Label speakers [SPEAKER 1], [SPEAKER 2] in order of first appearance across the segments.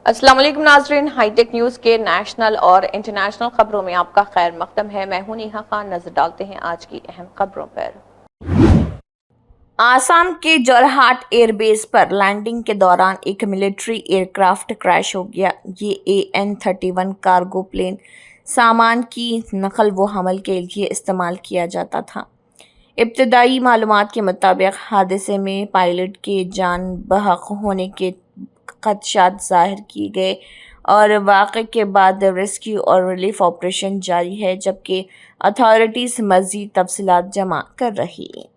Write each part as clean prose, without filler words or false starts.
[SPEAKER 1] अस्सलाम वालेकुम नाजरीन, हाईटेक न्यूज़ के नेशनल और इंटरनेशनल खबरों में आपका खैर मकदम है। मैं हूं नेहा खान। नजर डालते हैं आज की अहम खबरों पर। आसाम के जोरहाट एयरबेस पर लैंडिंग के दौरान एक मिलिट्री एयरक्राफ्ट क्रैश हो गया। ये AN-31 कार्गो प्लेन सामान की नकल व हमल के लिए इस्तेमाल किया जाता था। इब्तदाई मालूमात के मुताबिक हादसे में पायलट के जान बहक होने के खदशात जाहिर किए गए और वाक़े के बाद रेस्क्यू और रिलीफ ऑपरेशन जारी है, जबकि अथॉरिटीज़ मज़ीद तफसीलात जमा कर रही हैं।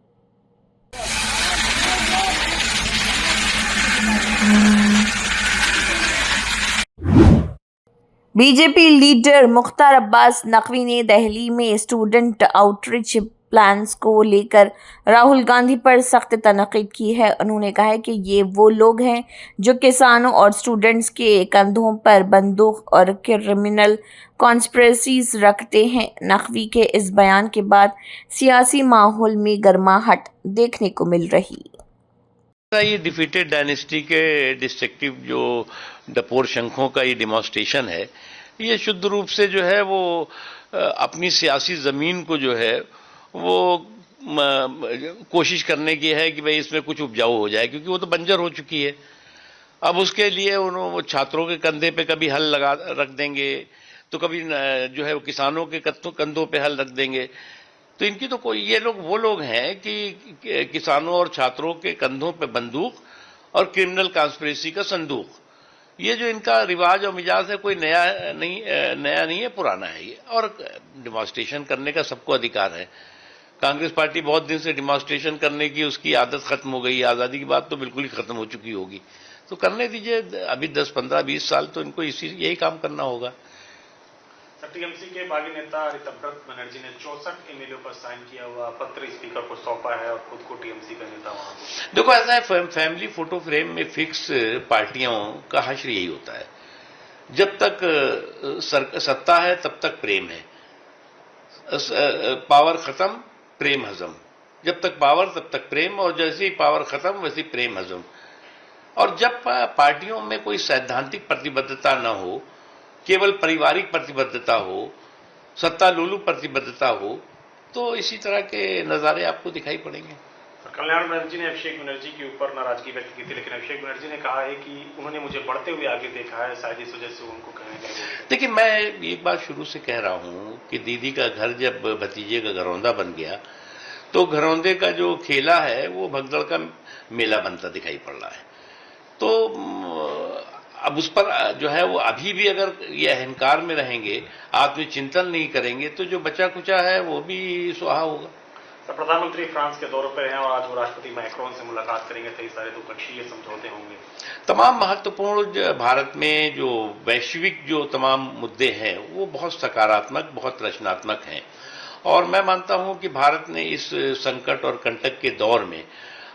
[SPEAKER 1] बीजेपी लीडर मुख्तार अब्बास नकवी ने दिल्ली में स्टूडेंट आउटरीच प्लान्स को लेकर राहुल गांधी पर सख्त तनकीद की है। उन्होंने कहा है कि ये वो लोग हैं जो किसानों और स्टूडेंट्स के कंधों पर बंदूक और क्रिमिनल कॉन्स्पिरेसीज रखते हैं। नकवी के इस बयान के बाद सियासी माहौल में गर्माहट देखने को मिल रही है।
[SPEAKER 2] ये डिफीटेड डायनेस्टी के डिस्ट्रक्टिव जो डपोर शंखों का ये डिमॉन्स्ट्रेशन है, ये शुद्ध रूप से जो है वो अपनी सियासी ज़मीन को जो है वो कोशिश करने की है कि भाई इसमें कुछ उपजाऊ हो जाए, क्योंकि वो तो बंजर हो चुकी है। अब उसके लिए उन्होंने छात्रों के कंधे पे कभी हल लगा रख देंगे, तो कभी जो है वो किसानों के कंधों पे हल रख देंगे। तो इनकी तो कोई, ये लोग वो लोग हैं कि किसानों और छात्रों के कंधों पे बंदूक और क्रिमिनल कॉन्स्पिरेसी का संदूक, ये जो इनका रिवाज और मिजाज है कोई नया नहीं है, पुराना है ये। और डिमॉन्स्ट्रेशन करने का सबको अधिकार है। कांग्रेस पार्टी बहुत दिन से डिमॉन्स्ट्रेशन करने की उसकी आदत खत्म हो गई। आज़ादी की बात तो बिल्कुल ही खत्म हो चुकी होगी, तो करने दीजिए। अभी 10, 15, 20 साल तो इनको यही काम करना होगा।
[SPEAKER 3] टीएमसी के बागी नेता रितब्रत बनर्जी ने 64 एमएलए पर साइन किया हुआ पत्र स्पीकर को सौंपा है और खुद को टीएमसी का नेता वहां।
[SPEAKER 2] देखो, ऐसा है, फैमिली फोटो फ्रेम में फिक्स पार्टियों का हश्र यही होता है। जब तक सत्ता है तब तक प्रेम है, पावर खत्म प्रेम हजम। जब तक पावर तब तक प्रेम, और जैसे ही पावर खत्म वैसे ही प्रेम हजम। और जब पार्टियों में कोई सैद्धांतिक प्रतिबद्धता न हो, केवल पारिवारिक प्रतिबद्धता हो, सत्ता लोलू प्रतिबद्धता हो, तो इसी तरह के नज़ारे आपको दिखाई पड़ेंगे।
[SPEAKER 3] कल्याण बनर्जी ने अभिषेक बनर्जी के ऊपर नाराजगी व्यक्त की थी, लेकिन अभिषेक बनर्जी ने कहा है कि उन्होंने मुझे बढ़ते हुए आगे देखा है, शायद इस वजह से उनको कहने का।
[SPEAKER 2] देखिए, मैं एक बात शुरू से कह रहा हूं कि दीदी का घर जब भतीजे का घरौंदा बन गया, तो घरौंदे का जो खेला है वो भगदड़ का मेला बनता दिखाई पड़ रहा है। तो अब उस पर जो है वो अभी भी अगर ये अहंकार में रहेंगे, आत्मचिंतन नहीं करेंगे, तो जो बचा कुचा है वो भी सुहा होगा।
[SPEAKER 3] प्रधानमंत्री फ्रांस के दौरे पर हैं और आज वो राष्ट्रपति मैक्रोन से मुलाकात करेंगे। कई सारे द्विपक्षीय समझौते होंगे।
[SPEAKER 2] तमाम महत्वपूर्ण भारत में जो वैश्विक जो तमाम मुद्दे हैं वो बहुत सकारात्मक, बहुत रचनात्मक हैं। और मैं मानता हूं कि भारत ने इस संकट और कंटक के दौर में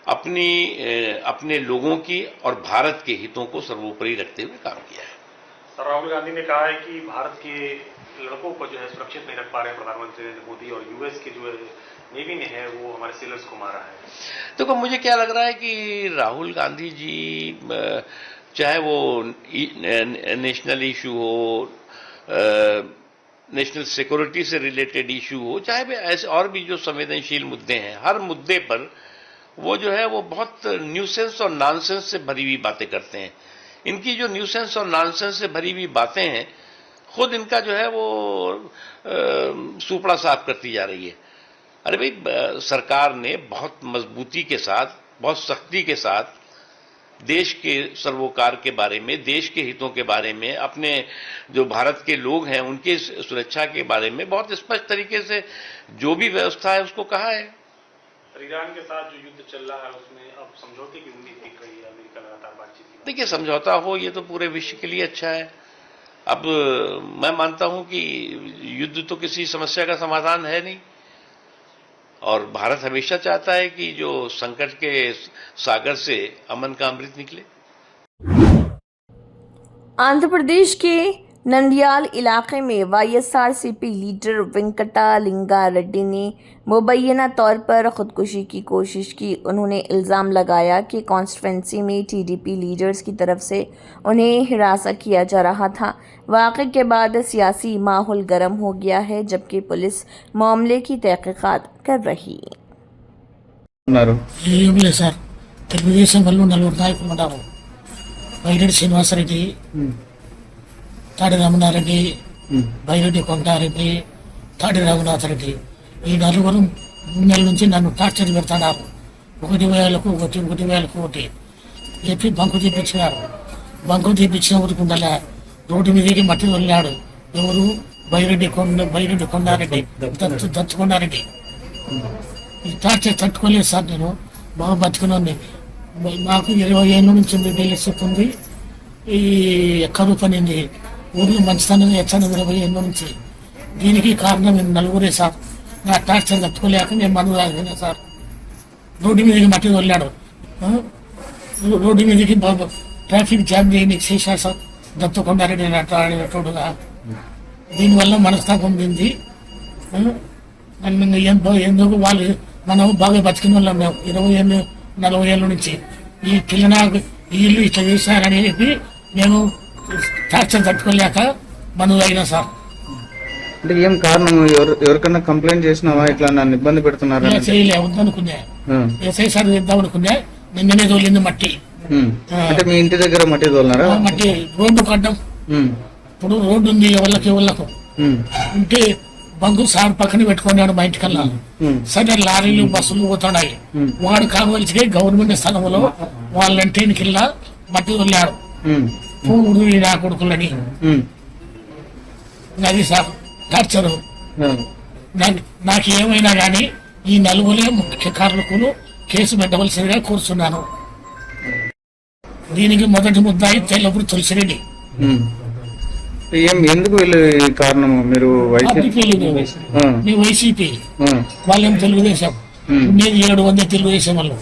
[SPEAKER 2] अपने लोगों की और भारत के हितों को सर्वोपरि रखते हुए काम किया है।
[SPEAKER 3] राहुल गांधी ने कहा है कि भारत के लड़कों को जो है सुरक्षित नहीं रख पा रहे हैं प्रधानमंत्री नरेंद्र मोदी, और यूएस के जो नेवी ने है वो हमारे सेलर्स को मारा है।
[SPEAKER 2] देखो, मुझे क्या लग रहा है कि राहुल गांधी जी, चाहे वो नेशनल इशू हो, नेशनल सिक्योरिटी से रिलेटेड इशू हो, चाहे भी ऐसे और भी जो संवेदनशील मुद्दे हैं, हर मुद्दे पर वो जो है वो बहुत न्यूसेंस और नॉनसेंस से भरी हुई बातें करते हैं। इनकी जो न्यूसेंस और नॉनसेंस से भरी हुई बातें हैं, खुद इनका जो है वो सुपड़ा साफ करती जा रही है। अरे भाई, सरकार ने बहुत मजबूती के साथ, बहुत सख्ती के साथ देश के सर्वोकार के बारे में, देश के हितों के बारे में, अपने जो भारत के लोग हैं उनकी सुरक्षा के बारे में बहुत स्पष्ट तरीके से जो भी व्यवस्था है उसको कहा है।
[SPEAKER 3] ईरान के साथ जो युद्ध चल रहा है उसमें अब समझौते की उम्मीद दिख रही है। अमेरिका लगातार बातचीत की।
[SPEAKER 2] देखिए, समझौता हो ये तो पूरे विश्व के लिए अच्छा है। अब मैं मानता हूं कि युद्ध तो किसी समस्या का समाधान है नहीं, और भारत हमेशा चाहता है कि जो संकट के सागर से अमन का अमृत निकले।
[SPEAKER 1] आंध्र प्रदेश के नंदियाल इलाके में वाईएसआरसीपी लीडर वेंकटा लिंगा रेड्डी ने मुबैना तौर पर खुदकुशी की कोशिश की। उन्होंने इल्ज़ाम लगाया कि कॉन्स्टिट्यूंसी में टीडीपी लीडर्स की तरफ से उन्हें हिरासा किया जा रहा था। वाक़े के बाद सियासी माहौल गर्म हो गया है, जबकि पुलिस मामले की तहकीकात कर रही है।
[SPEAKER 4] ఉన్నారు
[SPEAKER 5] ఏం లేదు సార్, తెలుగుదేశం వాళ్ళు నలుగురు నాయకులు ఉన్నారు. బైరెడ్డి శ్రీనివాసరెడ్డి, తాడి రమణారెడ్డి, బైరెడ్డి కొండారెడ్డి, తాడి రఘునాథ్ రెడ్డి. ఈ నలుగురు 3 నెలల నుంచి నన్ను టార్చర్ పెడుతున్నారు. 1,000కు ఒకటి, 1,000కు ఒకటి చెప్పి బంకు తీపించినారు. బంకు తీపించిన ఊరుకుండలే రోడ్డు మీదకి మట్టి వెళ్ళాడు. ఎవరు? బైరెడ్డి కొండారెడ్డి, దత్తు కొండారెడ్డి. ఈ టార్చర్ తట్టుకోలేదు సార్. నేను బాగా బతుకున్నాను. మాకు 20 ఏళ్ళ నుంచి డీలర్షిప్ ఉంది. ఈ కరువు పనింది. ఊర్లో మంచితనం ఎచ్చాను 20 ఏళ్ళ నుంచి. దీనికి కారణం నలుగురే సార్. నా టార్చర్ తట్టుకోలేక నేను మందు తాగినా సార్. రోడ్డు మీదకి మట్టి వెళ్ళాడు. రోడ్డు మీదకి ట్రాఫిక్ జామ్ చేశారు సార్. దత్తకొండారెడ్డి అనేటోడుగా. దీనివల్ల మనస్తాపం ఉంది. ఎందుకు వాళ్ళు మనం బాగా బతికిన వాళ్ళం. మేము 20 ఏళ్ళు 40 ఏళ్ళ నుంచి ఈ పిల్లన వీళ్ళు ఇట్లా చేశారని చెప్పి నేను టార్చర్ తట్టుకోలేక మనం అయినా సార్.
[SPEAKER 4] అంటే ఏం కారణం? ఎవరికన్నా కంప్లైంట్ చేసినావా ఇట్లా నన్ను ఇబ్బంది పెడుతున్నారు?
[SPEAKER 5] ఇలా చేయలే, వద్దనుకున్నా. ఎస్ఐ సార్ ఇద్దాం అనుకున్నా. నిన్ననే తోలింది మట్టి.
[SPEAKER 4] అంటే మీ ఇంటి దగ్గర మట్టి తోలినారా?
[SPEAKER 5] మట్టి రోడ్డు కడ్డం. ఇప్పుడు రోడ్డు ఉంది ఎవరికి ఉంటే బంకు సార్ పక్కన పెట్టుకున్నాడు మా ఇంటికల్లా. సరే లారీలు బస్సులు పోతున్నాయి. వాడు కావలసి గవర్నమెంట్ స్థలంలో వాళ్ళంటికిల్లా మట్టి వెళ్ళాడు. పూడు నా కొడుకులని. అది సార్ టార్చరు. నాకు ఏమైనా కానీ ఈ నలుగురే ముఖ్య కారణకులు కేసు పెట్టవలసిందిగా కోరుతున్నాను. దీనికి మొదటి ముద్దాయి తెల్లపూడి తులసిరెడ్డి.
[SPEAKER 4] ఎందుకు వీళ్ళు కారణము? మీరు
[SPEAKER 5] వైసీపీ వాళ్ళేం తెలుగుదేశం. నేను 700 తెలుగుదేశం వాళ్ళు.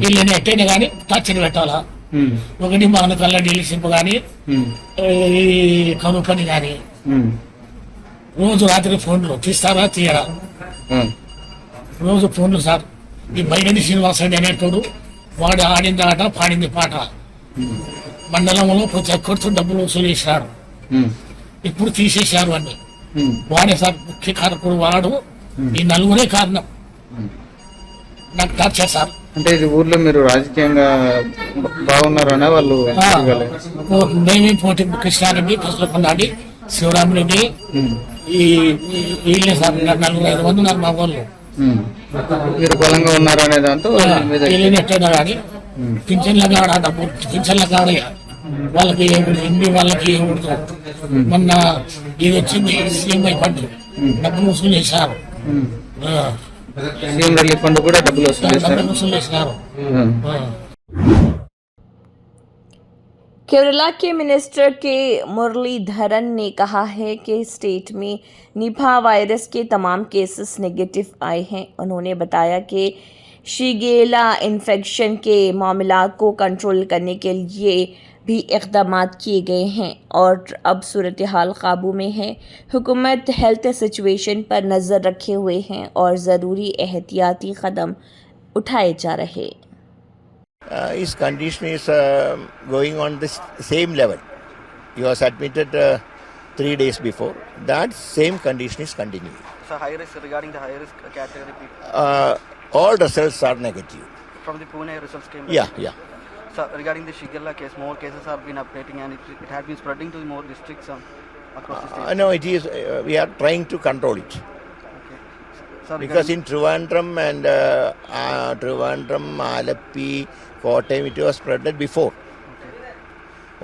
[SPEAKER 5] వీళ్ళని ఎట్టయినా కానీ టార్చర్ పెట్టాలా? ఒకటి మన కల్లా డీలర్షిప్ కానీ కరువు పని కానీ రోజు రాత్రి ఫోన్లు తీస్తారా తీయరా? రోజు ఫోన్లు సార్. ఈ బైరెడ్డి శ్రీనివాసరెడ్డి అనేటోడు వాడు ఆడింది ఆట పాడింది పాట. మండలంలో ప్రతి ఒక్కరితో డబ్బులు వసూలు చేసినాడు. ఇప్పుడు తీసేశారు అన్ని. వాడే సార్ ముఖ్య కారకుడు. వాడు ఈ నలుగురే కారణం నాకు టార్చర్ సార్.
[SPEAKER 4] అంటే ఇది ఊర్లో మీరు రాజకీయంగా బాగున్నారనే వాళ్ళు?
[SPEAKER 5] మేమే పోటీ కృష్ణారెడ్డి, కృష్ణకొండారెడ్డి, శివరామరెడ్డి, ఈ వీళ్ళే సార్. 4-5 మంది ఉన్నారు మా వాళ్ళు.
[SPEAKER 4] మీరు బలంగా ఉన్నారు అనే దాంతో
[SPEAKER 5] ఎట్టయినా కానీ పింఛన్ల కాడ డబ్బు, పింఛన్ల కాడ వాళ్ళకి హిందీ వాళ్ళకి ఏమవుతుంది. మొన్న ఇది వచ్చింది సీఎంఐ ఫండ్ డబ్బులు వసూలు చేశారు.
[SPEAKER 4] సీఎం రిలీఫ్ ఫండ్ కూడా డబ్బులు వసూలు
[SPEAKER 5] చేసినారు.
[SPEAKER 1] केरला के मिनिस्टर के मुरलीधरन ने कहा है कि स्टेट में निपा वायरस के तमाम केसेस नेगेटिव आए हैं। उन्होंने बताया कि शिगेला इन्फेक्शन के मामलात को कंट्रोल करने के लिए भी इक़दामात किए गए हैं और अब सूरत हाल काबू में है। हुकूमत हेल्थ सिचुएशन पर नज़र रखे हुए हैं और ज़रूरी एहतियाती कदम उठाए जा रहे।
[SPEAKER 6] His condition is going on the same level. He was admitted 3 days before. That same condition is continuing.
[SPEAKER 7] So high risk, regarding the high risk category people?
[SPEAKER 6] All results are negative.
[SPEAKER 7] From the Pune results came?
[SPEAKER 6] Yeah.
[SPEAKER 7] So regarding the Shigella case, more cases have been updating and it has been spreading to more districts across the state?
[SPEAKER 6] No, it is. We are trying to control it.
[SPEAKER 7] Okay. So
[SPEAKER 6] Because in Trivandrum and Alappi, Kottayam, it was spreaded before.
[SPEAKER 7] Okay.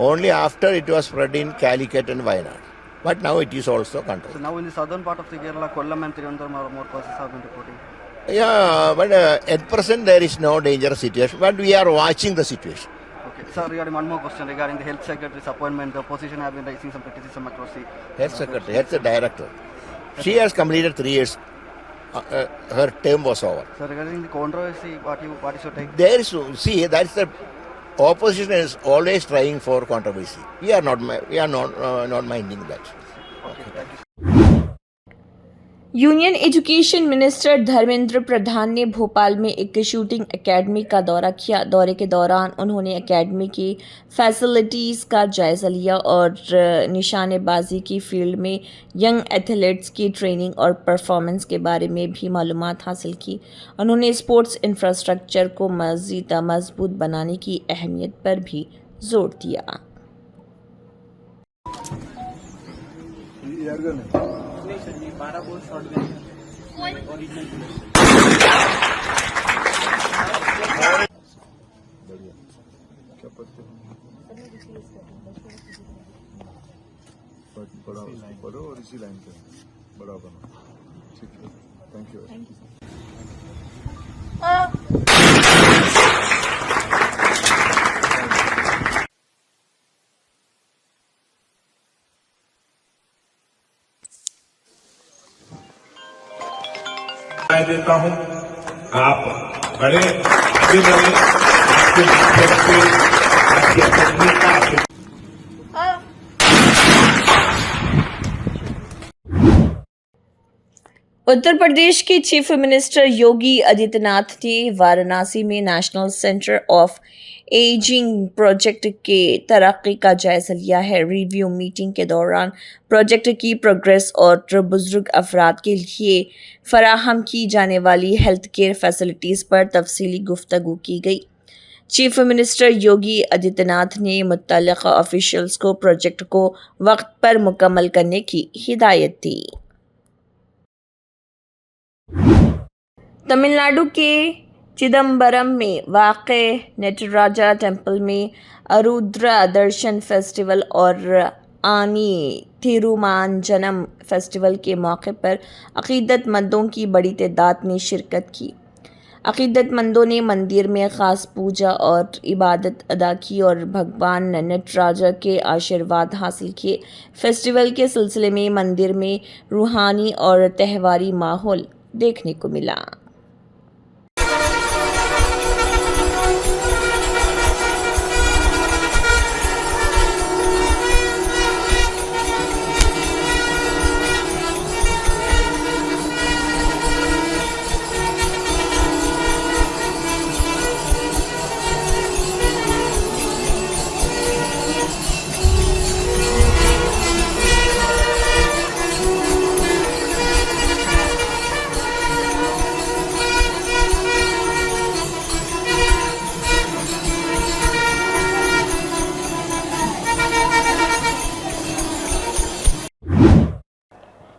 [SPEAKER 6] Only after it was spread in Calicut and Wayanad. But now it is also controlled.
[SPEAKER 7] So now in the southern part of the Kerala, Kollam and Trivandrum more cases have been reporting.
[SPEAKER 6] Yeah, but at present there is no dangerous situation. But we are watching the situation.
[SPEAKER 7] Okay. Sir, regarding one more question regarding the health secretary's appointment, the opposition have been raising some criticism across the
[SPEAKER 6] Health secretary, health director. She has completed 3 years. Her term was over.
[SPEAKER 7] So regarding the controversy, what is your take?
[SPEAKER 6] There is, see, that's the opposition is always trying for controversy. We are not minding that.
[SPEAKER 1] Union education minister Dharmendra Pradhan ने भोपाल में एक shooting academy का दौरा किया। दौरे के दौरान उन्होंने एकेडमी की फैसिलिटीज़ का जायज़ा लिया और निशानेबाजी की फील्ड में यंग एथलीट्स की ट्रेनिंग और परफॉर्मेंस के बारे में भी मालूमात हासिल की। उन्होंने स्पोर्ट्स इंफ्रास्ट्रक्चर को मज़ीद मजबूत बनाने की अहमियत पर भी जोर दिया।
[SPEAKER 8] पढ़ो और इसी लाइन पे बड़ा बनो। ठीक है, थैंक यू।
[SPEAKER 9] मैं देता हूं, आप बड़े आगे बढ़े, आपके आपके
[SPEAKER 1] उत्तर प्रदेश के चीफ मिनिस्टर योगी आदित्यनाथ ने वाराणसी में national centre of ageing project के तरक्की का जायजा लिया है। रिव्यू मीटिंग के दौरान प्रोजेक्ट की प्रोग्रेस और बुजुर्ग अफराद के लिए फराहम की जाने वाली हेल्थ केयर फैसिलिटीज़ पर तफसीली गुफ्तगू की गई। चीफ मिनिस्टर योगी आदित्यनाथ ने मुत्तल्लिक़ ऑफिशियल्स को प्रोजेक्ट को वक्त पर मुकम्मल करने की हिदायत दी। तमिलनाडु के चिदम्बरम में वाक़े नटराजा टेम्पल में अरुद्रा दर्शन फेस्टिवल और आनी थिरुमांजनम फेस्टिवल के मौके पर अक़ीदतमंदों की बड़ी तादाद ने शिरकत की। अक़ीदतमंदों ने मंदिर में ख़ास पूजा और इबादत अदा की और भगवान नटराजा के आशीर्वाद हासिल किए। फेस्टिवल के सिलसिले में मंदिर में रूहानी और त्यौहारी माहौल देखने को मिला।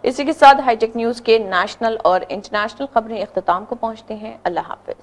[SPEAKER 1] इसी के साथ हाईटेक न्यूज़ के नेशनल और इंटरनेशनल खबरें इख्तिताम को पहुंचते हैं। अल्लाह हाफिज।